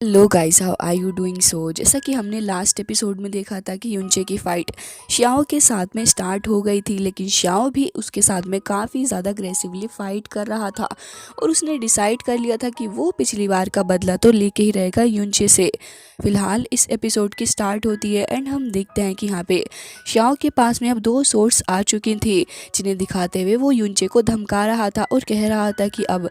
Hello guys, how are you doing? So जैसा कि हमने लास्ट एपिसोड में देखा था कि युनचे की फ़ाइट श्याओ के साथ में स्टार्ट हो गई थी, लेकिन श्याओ भी उसके साथ में काफ़ी ज़्यादा अग्रेसिवली फ़ाइट कर रहा था और उसने डिसाइड कर लिया था कि वो पिछली बार का बदला तो लेके ही रहेगा युनचे से। फिलहाल इस एपिसोड की स्टार्ट होती है एंड हम देखते हैं कि यहाँ पे श्याओ के पास में अब दो सोर्स आ चुकी थी, जिन्हें दिखाते हुए वो युनचे को धमका रहा था और कह रहा था कि अब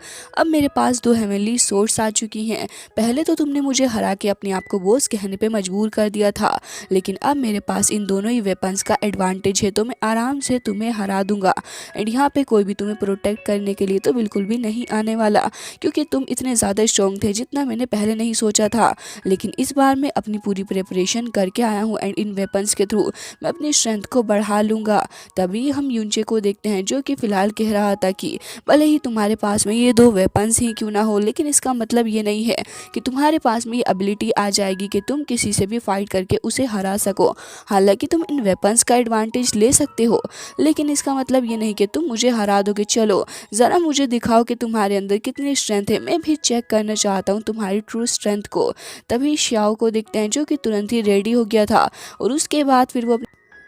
मेरे पास दो हेवनली सोर्स आ चुकी हैं। पहले तो तुमने मुझे हरा के अपने आप को बॉस कहने पे मजबूर कर दिया था, लेकिन अब मेरे पास इन दोनों ही वेपन्स का एडवांटेज है, तो मैं आराम से तुम्हें हरा दूंगा। एंड यहाँ पे कोई भी तुम्हें प्रोटेक्ट करने के लिए तो बिल्कुल भी नहीं आने वाला, क्योंकि तुम इतने ज़्यादा स्ट्रॉन्ग थे जितना मैंने पहले नहीं सोचा था। लेकिन इस बार मैं अपनी पूरी प्रिपरेशन करके आया हूँ एंड इन वेपन्स के थ्रू मैं अपनी स्ट्रेंथ को बढ़ा लूँगा। तभी हम युनचे को देखते हैं, जो कि फ़िलहाल कह रहा था कि भले ही तुम्हारे पास में ये दो वेपन्स ही क्यों ना हो, लेकिन इसका मतलब ये नहीं है कि तुम्हारे पास में ये एबिलिटी आ जाएगी कि तुम किसी से भी फाइट करके उसे हरा सको। हालांकि तुम इन वेपन्स का एडवांटेज ले सकते हो, लेकिन इसका मतलब ये नहीं कि तुम मुझे हरा दोगे। चलो ज़रा मुझे दिखाओ कि तुम्हारे अंदर कितनी स्ट्रेंथ है, मैं भी चेक करना चाहता हूँ तुम्हारी ट्रू स्ट्रेंथ को। तभी श्याओ को देखते हैं, जो कि तुरंत ही रेडी हो गया था और उसके बाद फिर वो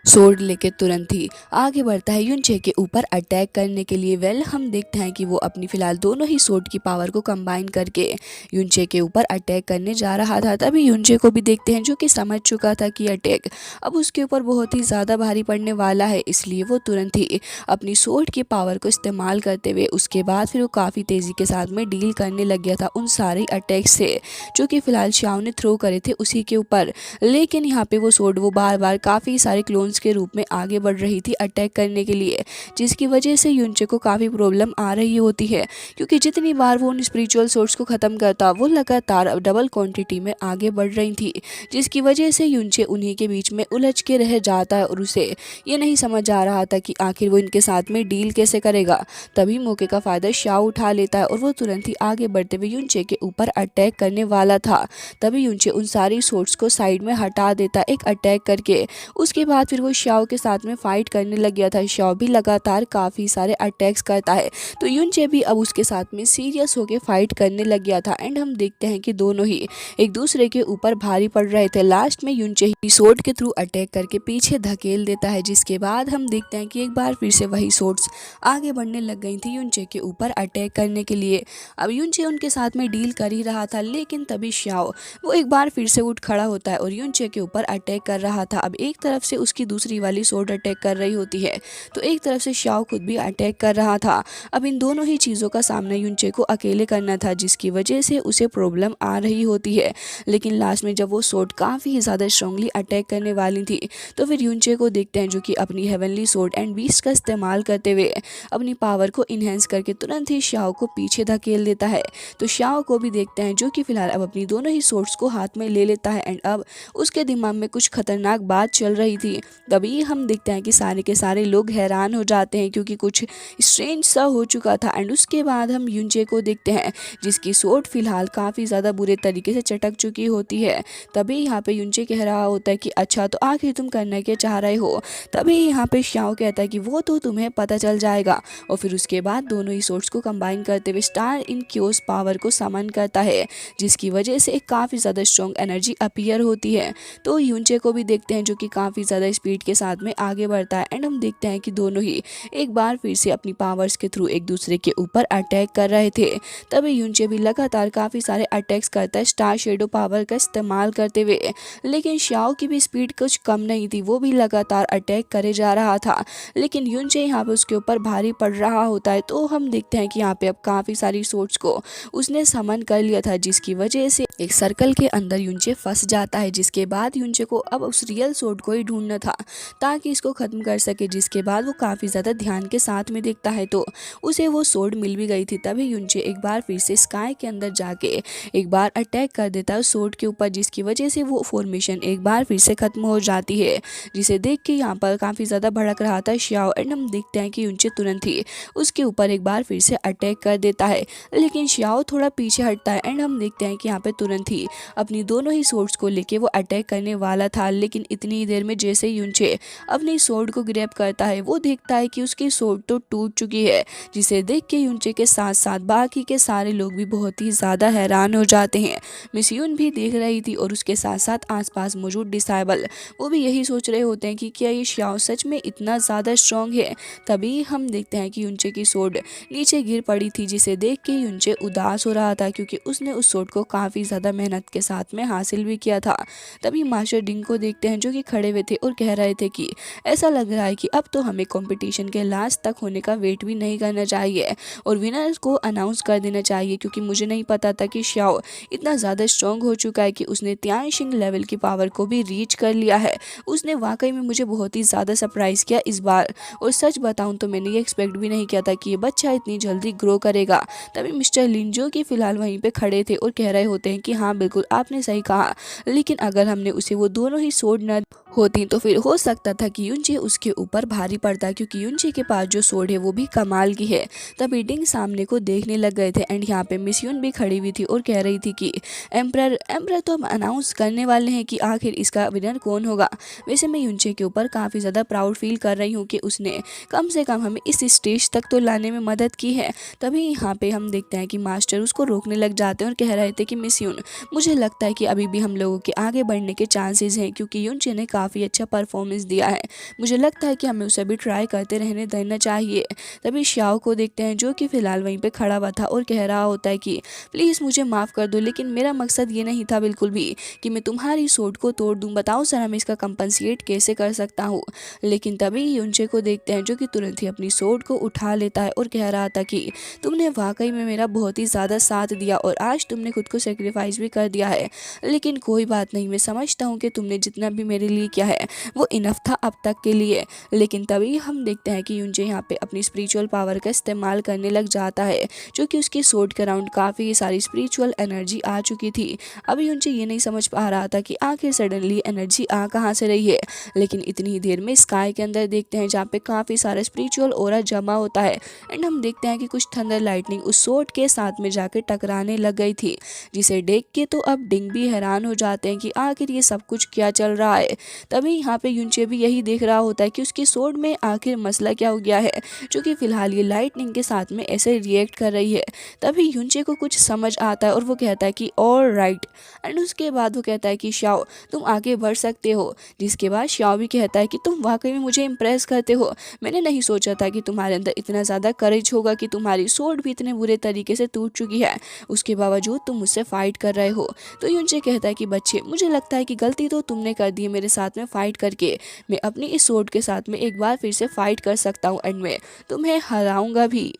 स्वॉर्ड लेके तुरंत ही आगे बढ़ता है युनचे के ऊपर अटैक करने के लिए। हम देखते हैं कि वो अपनी फ़िलहाल दोनों ही स्वॉर्ड की पावर को कंबाइन करके युनचे के ऊपर अटैक करने जा रहा था। तभी युनचे को भी देखते हैं, जो कि समझ चुका था कि अटैक अब उसके ऊपर बहुत ही ज़्यादा भारी पड़ने वाला है, इसलिए वो तुरंत ही अपनी स्वॉर्ड की पावर को इस्तेमाल करते हुए उसके बाद फिर वो काफ़ी तेज़ी के साथ में डील करने लग गया था उन सारे अटैक से, जो कि फ़िलहाल श्याओ ने थ्रो करे थे उसी के ऊपर। लेकिन यहाँ पे वो स्वॉर्ड वो बार बार काफ़ी सारे क्लोन्स के रूप में आगे बढ़ रही थी अटैक करने के लिए, जिसकी वजह से युनचे को काफ़ी प्रॉब्लम आ रही होती है, क्योंकि जितनी बार वो उन स्पिरिचुअल सोर्स को ख़त्म करता वो लगातार डबल क्वांटिटी में आगे बढ़ रही थी, जिसकी वजह से युनचे उन्हीं के बीच में उलझ के रह जाता है और उसे ये नहीं समझ आ रहा था कि आखिर वो इनके साथ में डील कैसे करेगा। तभी मौके का फ़ायदा श्याओ उठा लेता है और वो तुरंत ही आगे बढ़ते हुए युनचे के ऊपर अटैक करने वाला था। तभी युनचे उन सारी सोर्स को साइड में हटा देता एक अटैक करके। उसके बाद फिर वो श्याओ के साथ में फाइट करने लग गया था। श्याओ भी लगातार काफ़ी सारे अटैक्स करता है, तो युनचे भी अब उसके साथ में सीरियस होकर फाइट करने लग गया था एंड हम देखते हैं कि दोनों ही एक दूसरे के ऊपर भारी पड़ रहे थे। लास्ट में युनचे ही स्वॉर्ड के थ्रू अटैक करके पीछे धकेल देता है, जिसके बाद हम देखते हैं कि एक बार फिर से वही स्वॉर्ड्स आगे बढ़ने लग गई थी युनचे के ऊपर अटैक करने के लिए। अब युनचे उनके साथ में डील कर ही रहा था, लेकिन तभी श्याओ वो एक बार फिर से उठ खड़ा होता है और युनचे के ऊपर अटैक कर रहा था। अब एक तरफ से उसकी दूसरी वाली स्वॉर्ड अटैक कर रही होती है, तो एक तरफ से श्याओ खुद भी अटैक कर रहा था। अब इन दोनों ही चीज़ों का सामना युनचे को अकेले करना था, जिसकी वजह से उसे प्रॉब्लम आ रही होती है। लेकिन लास्ट में जब वो स्वॉर्ड काफ़ी ज़्यादा स्ट्रांगली अटैक करने वाली थी, तो फिर युनचे को देखते हैं, जो कि अपनी हेवनली स्वॉर्ड एंड बीस्ट का इस्तेमाल करते हुए अपनी पावर को इन्हेंस करके तुरंत ही श्याओ को पीछे धकेल देता है। तो श्याओ को भी देखते हैं, जो कि फिलहाल अब अपनी दोनों ही स्वॉर्ड्स को हाथ में ले लेता है एंड अब उसके दिमाग में कुछ खतरनाक बात चल रही थी। तभी हम देखते हैं कि सारे के सारे लोग हैरान हो जाते हैं, क्योंकि कुछ स्ट्रेंज सा हो चुका था। एंड उसके बाद हम युनचे को देखते हैं, जिसकी स्वॉर्ड फिलहाल काफ़ी ज़्यादा बुरे तरीके से चटक चुकी होती है। तभी यहाँ पे युनचे कह रहा होता है कि अच्छा, तो आखिर तुम करना क्या चाह रहे हो? तभी यहाँ पे श्याओ कहता है कि वो तो तुम्हें पता चल जाएगा। और फिर उसके बाद दोनों ही स्वॉर्ड्स को कंबाइन करते हुए स्टार इन क्योस पावर को समन करता है, जिसकी वजह से एक काफ़ी ज़्यादा स्ट्रॉन्ग एनर्जी अपीयर होती है। तो युनचे को भी देखते हैं, जो कि काफ़ी ज़्यादा स्पीड के साथ में आगे बढ़ता है एंड हम देखते हैं कि दोनों ही एक बार फिर से अपनी पावर्स के थ्रू एक दूसरे के ऊपर अटैक कर रहे थे। तभी युनचे भी लगातार काफ़ी सारे अटैक्स करता है स्टार शेडो पावर का इस्तेमाल करते हुए, लेकिन श्याओ की भी स्पीड कुछ कम नहीं थी, वो भी लगातार अटैक करे जा रहा था। लेकिन युनचे यहाँ पे उसके ऊपर भारी पड़ रहा होता है, तो हम देखते हैं कि यहाँ पे अब काफ़ी सारी सोर्स को उसने समन कर लिया था, जिसकी वजह से एक सर्कल के अंदर युनचे फंस जाता है। जिसके बाद युनचे को अब उस रियल स्वॉर्ड को ही ढूंढना था, ताकि इसको ख़त्म कर सके। जिसके बाद वो काफ़ी ज़्यादा ध्यान के साथ में देखता है, तो उसे वो स्वॉर्ड मिल भी गई थी। तभी युनचे एक बार फिर से स्काई के अंदर जाके एक बार अटैक कर देता है स्वॉर्ड के ऊपर, जिसकी वजह से वो फॉर्मेशन एक बार फिर से ख़त्म हो जाती है। जिसे देख के यहाँ पर काफ़ी ज़्यादा भड़क रहा था श्याओ एंड हम देखते हैं कि युनचे तुरंत ही उसके ऊपर एक बार फिर से अटैक कर देता है, लेकिन श्याओ थोड़ा पीछे हटता है एंड हम देखते हैं कि यहाँ पे तुरंत ही अपनी दोनों ही स्वॉर्ड्स को लेके वो अटैक करने वाला था। लेकिन इतनी देर में जैसे युनचे यूनचे अपनी सोड को ग्रैब करता है। वो देखता है कि उसकी सोड तो टूट चुकी है, जिसे देख के यूनचे के साथ साथ बाकी के सारे लोग भी बहुत ही ज़्यादा हैरान हो जाते हैं। मिस यून भी देख रही थी और उसके साथ साथ आसपास मौजूद डिसाइबल वो भी यही सोच रहे होते हैं कि क्या ये श्याओ सच में इतना ज़्यादा स्ट्रॉन्ग है। तभी हम देखते हैं कि यूनचे की सोड नीचे गिर पड़ी थी, जिसे देख के यूनचे उदास हो रहा था क्योंकि उसने उस सोड को काफ़ी ज़्यादा मेहनत के साथ में हासिल भी किया था। तभी मास्टर डिंग को देखते हैं जो कि खड़े हुए थे और कह रहे थे कि ऐसा लग रहा है कि अब तो हमें कंपटीशन के लास्ट तक होने का वेट भी नहीं करना चाहिए और विनर्स को अनाउंस कर देना चाहिए, क्योंकि मुझे नहीं पता था कि श्याओ इतना ज़्यादा स्ट्रॉन्ग हो चुका है कि उसने तियानशिंग लेवल की पावर को भी रीच कर लिया है। उसने वाकई में मुझे बहुत ही ज़्यादा सरप्राइज़ किया इस बार, और सच बताऊं तो मैंने ये एक्सपेक्ट भी नहीं किया था कि ये बच्चा इतनी जल्दी ग्रो करेगा। तभी मिस्टर लिन जो कि फ़िलहाल वहीं पे खड़े थे और कह रहे होते हैं कि हाँ बिल्कुल आपने सही कहा, लेकिन अगर हमने उसे वो दोनों ही सोड न होती तो फिर हो सकता था कि यूनचे उसके ऊपर भारी पड़ता, क्योंकि यूनचे के पास जो सोड है वो भी कमाल की है। तभी डिंग सामने को देखने लग गए थे एंड यहाँ पे मिस यून भी खड़ी हुई थी और कह रही थी कि एम्प्रर तो हम अनाउंस करने वाले हैं कि आखिर इसका विनर कौन होगा। वैसे मैं यूनचे के ऊपर काफ़ी ज़्यादा प्राउड फील कर रही हूँ कि उसने कम से कम हमें इस स्टेज तक तो लाने में मदद की है। तभी यहाँ पे हम देखते हैं कि मास्टर उसको रोकने लग जाते हैं और कह रहे थे कि मिस यून मुझे लगता है कि अभी भी हम लोगों के आगे बढ़ने के चांसेस हैं, क्योंकि यूनचे ने काफ़ी अच्छा परफॉर्मेंस दिया है। मुझे लगता है कि हमें उसे भी ट्राई करते रहने देना चाहिए। तभी श्याओ को देखते हैं जो कि फ़िलहाल वहीं पे खड़ा हुआ था और कह रहा होता है कि प्लीज़ मुझे माफ़ कर दो, लेकिन मेरा मकसद ये नहीं था बिल्कुल भी कि मैं तुम्हारी सोड को तोड़ दूँ। बताओ सर मैं इसका कंपनसेट कैसे कर सकता हूँ। लेकिन तभी यूनचे को देखते हैं जो कि तुरंत ही अपनी सोड को उठा लेता है और कह रहा था कि तुमने वाकई में मेरा बहुत ही ज़्यादा साथ दिया और आज तुमने खुद को सेक्रीफाइस भी कर दिया है, लेकिन कोई बात नहीं, मैं समझता हूँ कि तुमने जितना भी मेरे लिए किया है वो इनफ था अब तक के लिए। लेकिन तभी हम देखते हैं कि यूनचे यहाँ पे अपनी स्पिरिचुअल पावर का इस्तेमाल करने लग जाता है, जो कि उसकी सोड के अराउंड काफ़ी सारी स्पिरिचुअल एनर्जी आ चुकी थी। अब यूनचे ये नहीं समझ पा रहा था कि आखिर सडनली एनर्जी आ कहाँ से रही है, लेकिन इतनी ही देर में स्काई के अंदर देखते हैं जहाँ पे काफ़ी सारा स्पिरिचुअल ऑरा जमा होता है एंड हम देखते हैं कि कुछ थंडर लाइटनिंग उस सोड के साथ में जाकर टकराने लग गई थी, जिसे देख के तो अब डिंग भी हैरान हो जाते हैं कि आखिर ये सब कुछ क्या चल रहा है। तभी यहाँ पे यूनचे भी यही देख रहा होता है कि उसकी सोड में आखिर मसला क्या हो गया है, जो कि फिलहाल ये लाइटनिंग के साथ में ऐसे रिएक्ट कर रही है। तभी यूनचे को कुछ समझ आता है और वो कहता है कि ऑल राइट, एंड उसके बाद वो कहता है कि श्याओ तुम आगे बढ़ सकते हो। जिसके बाद श्याओ भी कहता है कि तुम वाकई में मुझे इम्प्रेस करते हो, मैंने नहीं सोचा था कि तुम्हारे अंदर इतना ज़्यादा करेज होगा कि तुम्हारी सोड भी इतने बुरे तरीके से टूट चुकी है, उसके बावजूद तुम मुझसे फाइट कर रहे हो। तो यूनचे कहता है कि बच्चे मुझे लगता है कि गलती तो तुमने कर दी है मेरे साथ में फाइट करके, मैं अपनी इस सोड के साथ में एक बार फिर से फाइट कर सकता हूँ एंड मैं तुम्हें हराऊंगा भी।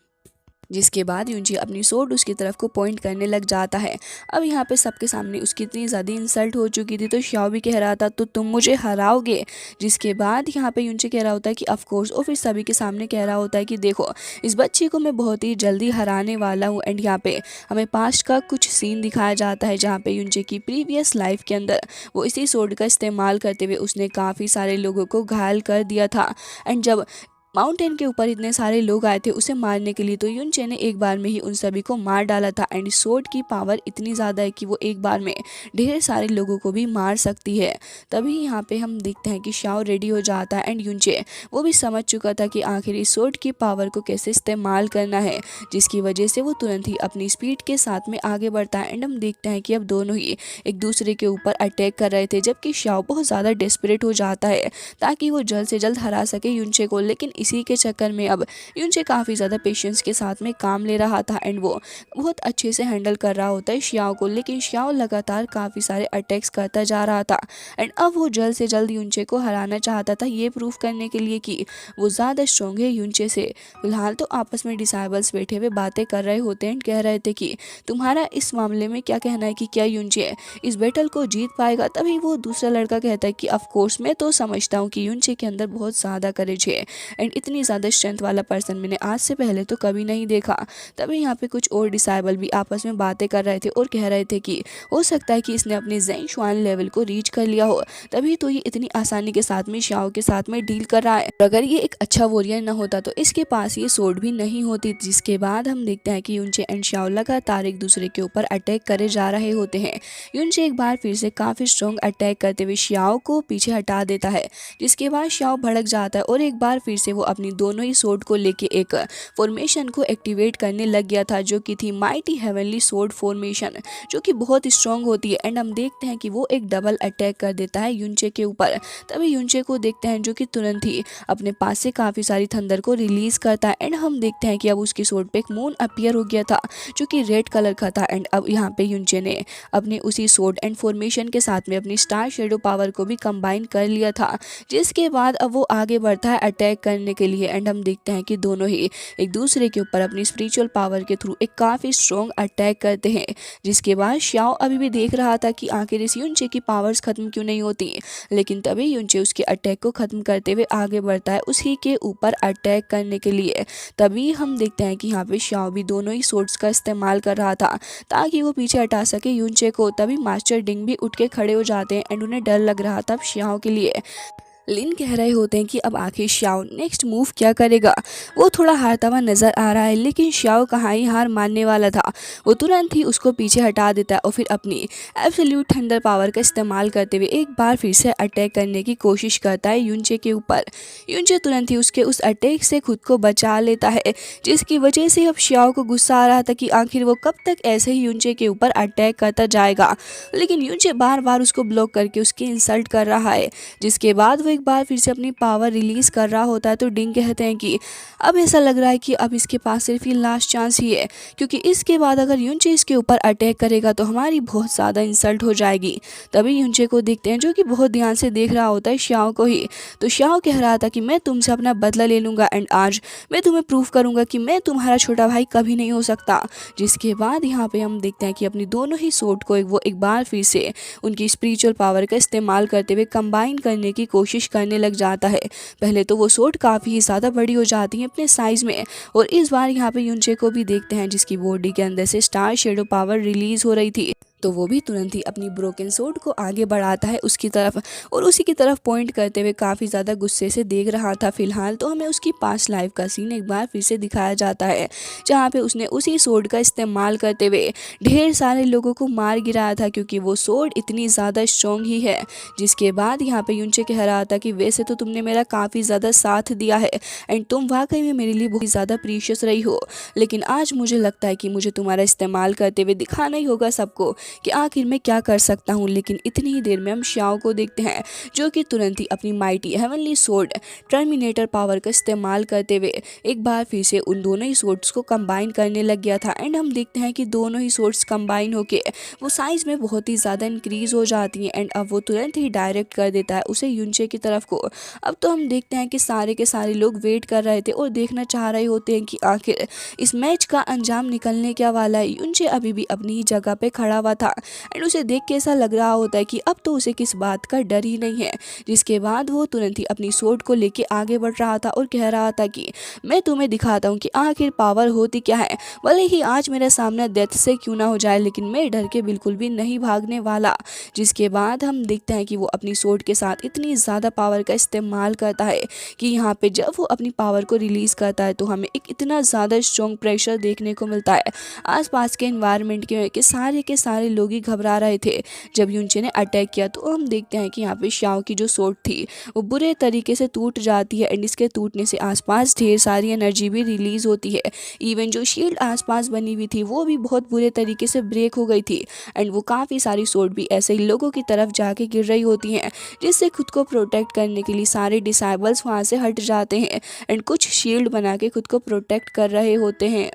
जिसके बाद यूनची अपनी सोड उसकी तरफ को पॉइंट करने लग जाता है। अब यहाँ पे सबके सामने उसकी इतनी ज़्यादा इंसल्ट हो चुकी थी, तो श्याओ भी कह रहा था तो तुम मुझे हराओगे। जिसके बाद यहाँ पे यूनची कह रहा होता है कि ऑफ कोर्स, और फिर सभी के सामने कह रहा होता है कि देखो इस बच्ची को मैं बहुत ही जल्दी हराने वाला हूँ। एंड यहाँ पे हमें पास्ट का कुछ सीन दिखाया जाता है जहाँ पे यूनची की प्रीवियस लाइफ के अंदर वो इसी सोड का इस्तेमाल करते हुए उसने काफ़ी सारे लोगों को घायल कर दिया था। एंड जब माउंटेन के ऊपर इतने सारे लोग आए थे उसे मारने के लिए, तो यूनचे ने एक बार में ही उन सभी को मार डाला था। एंड सोड की पावर इतनी ज़्यादा है कि वो एक बार में ढेर सारे लोगों को भी मार सकती है। तभी यहाँ पे हम देखते हैं कि श्याओ रेडी हो जाता है एंड यूनचे वो भी समझ चुका था कि आखिर इस सोड की पावर को कैसे इस्तेमाल करना है, जिसकी वजह से वो तुरंत ही अपनी स्पीड के साथ में आगे बढ़ता है। एंड हम देखते हैं कि अब दोनों ही एक दूसरे के ऊपर अटैक कर रहे थे, जबकि श्याओ बहुत ज़्यादा डेस्परेट हो जाता है ताकि वो जल्द से जल्द हरा सके यूनचे को। लेकिन इसी के चक्कर में अब यूनचे काफ़ी ज़्यादा पेशेंस के साथ में काम ले रहा था एंड वो बहुत अच्छे से हैंडल कर रहा होता है श्याओ को। लेकिन श्याओ लगातार काफ़ी सारे अटैक्स करता जा रहा था एंड अब वो जल्द से जल्द यूनचे को हराना चाहता था, ये प्रूफ करने के लिए कि वो ज़्यादा स्ट्रॉन्ग है यूनचे से। फिलहाल तो आपस में डिसाइबल्स बैठे हुए बातें कर रहे होते हैं, कह रहे थे कि तुम्हारा इस मामले में क्या कहना है कि क्या यूनचे इस बैटल को जीत पाएगा। तभी वो दूसरा लड़का कहता है कि ऑफ कोर्स मैं तो समझता हूँ कि यूनचे के अंदर बहुत ज़्यादा करेज है एंड एंड इतनी ज़्यादा स्ट्रेंथ वाला पर्सन मैंने आज से पहले तो कभी नहीं देखा। तभी यहाँ पे कुछ और डिसाइबल भी आपस में बातें कर रहे थे और कह रहे थे कि हो सकता है कि इसने अपने ज़ेन शुआन लेवल को रीच कर लिया हो, तभी तो ये इतनी आसानी के साथ में शाओ के साथ में डील कर रहा है। अगर ये एक अच्छा वॉरियर न होता तो इसके पास ये सोर्ड भी नहीं होती। जिसके बाद हम देखते हैं कि यूनचे एंड शाओ लगातार एक दूसरे के ऊपर अटैक करे जा रहे होते हैं। यूनचे एक बार फिर से काफ़ी स्ट्रॉन्ग अटैक करते हुए शाओ को पीछे हटा देता है, जिसके बाद शाओ भड़क जाता है और एक बार फिर से वो अपनी दोनों ही सोर्ड को लेके एक फॉर्मेशन को एक्टिवेट करने लग गया था, जो कि थी माइटी हेवनली सोर्ड फॉर्मेशन, जो कि बहुत स्ट्रॉन्ग होती है। एंड हम देखते हैं कि वो एक डबल अटैक कर देता है यूनचे के ऊपर। तभी यूनचे को देखते हैं जो कि तुरंत ही अपने पास से काफ़ी सारी थंडर को रिलीज करता है। एंड हम देखते हैं कि अब उसकी सोर्ड पे एक मून अपीयर हो गया था, जो कि रेड कलर का था। एंड अब यहाँ पे यूनचे ने अपने उसी सोर्ड एंड फॉर्मेशन के साथ में अपनी स्टार शेडो पावर को भी कंबाइन कर लिया था, जिसके बाद अब वो आगे बढ़ता है अटैक करने के लिए। एंड हम देखते हैं कि दोनों ही एक दूसरे के ऊपर अपनी स्पिरिचुअल पावर के थ्रू एक काफ़ी स्ट्रॉन्ग अटैक करते हैं। जिसके बाद शाओ अभी भी देख रहा था कि आखिर इस यूनचे की पावर्स खत्म क्यों नहीं होती, लेकिन तभी यूनचे उसके अटैक को खत्म करते हुए आगे बढ़ता है उसी के ऊपर अटैक करने के लिए। तभी हम देखते हैं कि यहाँ पे शाओ भी दोनों ही सोर्ड्स का इस्तेमाल कर रहा था ताकि वो पीछे हटा सके यूनचे को। तभी मास्टर डिंग भी उठ के खड़े हो जाते हैं एंड उन्हें डर लग रहा था शाओ के लिए। लिन कह रहे होते हैं कि अब आखिर शाओ नेक्स्ट मूव क्या करेगा। वो थोड़ा हारता हुआ नजर आ रहा है, लेकिन शाओ कहाँ ही हार मानने वाला था। वो तुरंत ही उसको पीछे हटा देता है और फिर अपनी एब्सोल्यूट थंडर पावर का इस्तेमाल करते हुए एक बार फिर से अटैक करने की कोशिश करता है यूनचे के ऊपर। यूनचे तुरंत ही उसके उस अटैक से खुद को बचा लेता है, जिसकी वजह से अब शाओ को गुस्सा आ रहा था कि आखिर वो कब तक ऐसे ही यूनचे के ऊपर अटैक करता जाएगा। लेकिन यूनचे बार बार उसको ब्लॉक करके उसकी इंसल्ट कर रहा है। जिसके बाद वो एक बार फिर से अपनी पावर रिलीज कर रहा होता है। तो डिंग कहते हैं कि अब ऐसा लग रहा है कि अब इसके पास सिर्फ ये लास्ट चांस ही है, क्योंकि इसके बाद अगर यूनचे इसके ऊपर अटैक करेगा तो हमारी बहुत ज़्यादा इंसल्ट हो जाएगी। तभी यूनचे को देखते हैं जो कि बहुत ध्यान से देख रहा होता है शाओ को ही। तो शाओ कह रहा था कि मैं तुमसे अपना बदला ले लूँगा एंड आज मैं तुम्हें प्रूव करूँगा कि मैं तुम्हारा छोटा भाई कभी नहीं हो सकता। जिसके बाद यहाँ पे हम देखते हैं कि अपनी दोनों ही सोर्ड को वो एक बार फिर से उनकी स्पिरिचुअल पावर का इस्तेमाल करते हुए कंबाइन करने की कोशिश करने लग जाता है। पहले तो वो सोर्ड काफ़ी ज़्यादा बड़ी हो जाती है अपने साइज़ में, और इस बार यहाँ पे यूनचे को भी देखते हैं जिसकी बॉडी के अंदर से स्टार शेडो पावर रिलीज हो रही थी। तो वो भी तुरंत ही अपनी ब्रोकन सोर्ड को आगे बढ़ाता है उसकी तरफ, और उसी की तरफ पॉइंट करते हुए काफ़ी ज़्यादा गुस्से से देख रहा था। फिलहाल तो हमें उसकी पास्ट लाइफ का सीन एक बार फिर से दिखाया जाता है, जहाँ पे उसने उसी सोर्ड का इस्तेमाल करते हुए ढेर सारे लोगों को मार गिराया था, क्योंकि वो सोर्ड इतनी ज़्यादा स्ट्रॉन्ग ही है। जिसके बाद यहाँ पे यूनचे कह रहा था कि वैसे तो तुमने मेरा काफ़ी ज़्यादा साथ दिया है एंड तुम वाकई में मेरे लिए बहुत ज़्यादा प्रीशियस रही हो, लेकिन आज मुझे लगता है कि मुझे तुम्हारा इस्तेमाल करते हुए दिखाना ही होगा सबको कि आखिर मैं क्या कर सकता हूँ। लेकिन इतनी ही देर में हम शाओ को देखते हैं जो कि तुरंत ही अपनी mighty heavenly sword terminator power का इस्तेमाल करते हुए एक बार फिर से उन दोनों ही सोर्ड्स को कंबाइन करने लग गया था। एंड हम देखते हैं कि दोनों ही सोर्ड्स कंबाइन होके वो साइज में बहुत ही ज़्यादा इंक्रीज हो जाती हैं। एंड अब वो तुरंत ही डायरेक्ट कर देता है उसे यूनचे की तरफ को। अब तो हम देखते हैं कि सारे के सारे लोग वेट कर रहे थे और देखना चाह रहे होते हैं कि आखिर इस मैच का अंजाम निकलने क्या वाला है। यूनचे अभी भी अपनी ही जगह पे खड़ा हुआ था एंड उसे देख के ऐसा लग रहा होता है कि अब तो उसे किस बात का डर ही नहीं है। जिसके बाद वो तुरंत ही अपनी सोर्ड को लेके आगे बढ़ रहा था और कह रहा था कि मैं तुम्हें दिखाता हूँ कि आखिर पावर होती क्या है। भले ही आज मेरा सामना डेथ से क्यों ना हो जाए, लेकिन मैं डर के बिल्कुल भी नहीं भागने वाला। जिसके बाद हम देखते हैं कि वो अपनी सोर्ड के साथ इतनी ज़्यादा पावर का इस्तेमाल करता है कि यहाँ पे जब वो अपनी पावर को रिलीज़ करता है तो हमें एक इतना ज़्यादा स्ट्रॉन्ग प्रेशर देखने को मिलता है आसपास के एनवायरनमेंट के सारे लोग ही घबरा रहे थे। जब यूनचे ने अटैक किया तो हम देखते हैं कि यहाँ पे शाओ की जो सोर्ड थी वो बुरे तरीके से टूट जाती है एंड इसके टूटने से आसपास ढेर सारी एनर्जी भी रिलीज़ होती है। इवन जो शील्ड आसपास बनी हुई थी वो भी बहुत बुरे तरीके से ब्रेक हो गई थी एंड वो काफ़ी सारी सोर्ड भी ऐसे ही लोगों की तरफ जाके गिर रही होती हैं, जिससे खुद को प्रोटेक्ट करने के लिए सारे डिसाइबल्स वहाँ से हट जाते हैं एंड कुछ शील्ड बना के खुद को प्रोटेक्ट कर रहे होते हैं।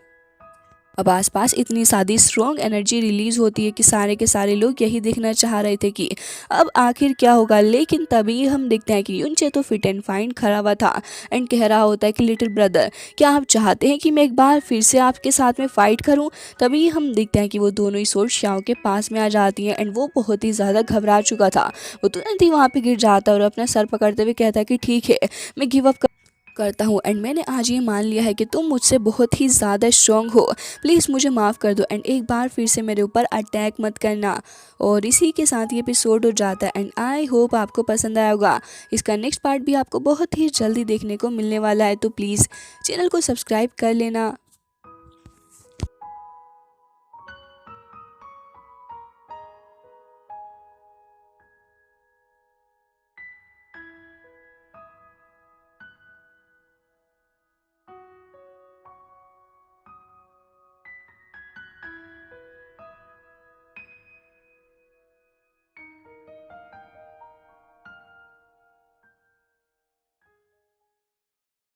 अब आसपास इतनी सारी स्ट्रॉन्ग एनर्जी रिलीज होती है कि सारे के सारे लोग यही देखना चाह रहे थे कि अब आखिर क्या होगा। लेकिन तभी हम देखते हैं कि यूनचे तो फिट एंड फाइन खड़ा हुआ था एंड कह रहा होता है कि लिटिल ब्रदर, क्या आप चाहते हैं कि मैं एक बार फिर से आपके साथ में फाइट करूं। तभी हम देखते हैं कि वो दोनों ही सोर्ड शाओ के पास में आ जाती हैं एंड वो बहुत ही ज़्यादा घबरा चुका था। वो तुरंत ही वहाँ पर गिर जाता है और अपना सर पकड़ते हुए कहता है कि ठीक है, मैं गिव अप करता हूँ एंड मैंने आज ये मान लिया है कि तुम मुझसे बहुत ही ज़्यादा स्ट्रॉन्ग हो, प्लीज़ मुझे माफ़ कर दो एंड एक बार फिर से मेरे ऊपर अटैक मत करना। और इसी के साथ ये एपिसोड हो जाता है एंड आई होप आपको पसंद आया होगा। इसका नेक्स्ट पार्ट भी आपको बहुत ही जल्दी देखने को मिलने वाला है, तो प्लीज़ चैनल को सब्सक्राइब कर लेना।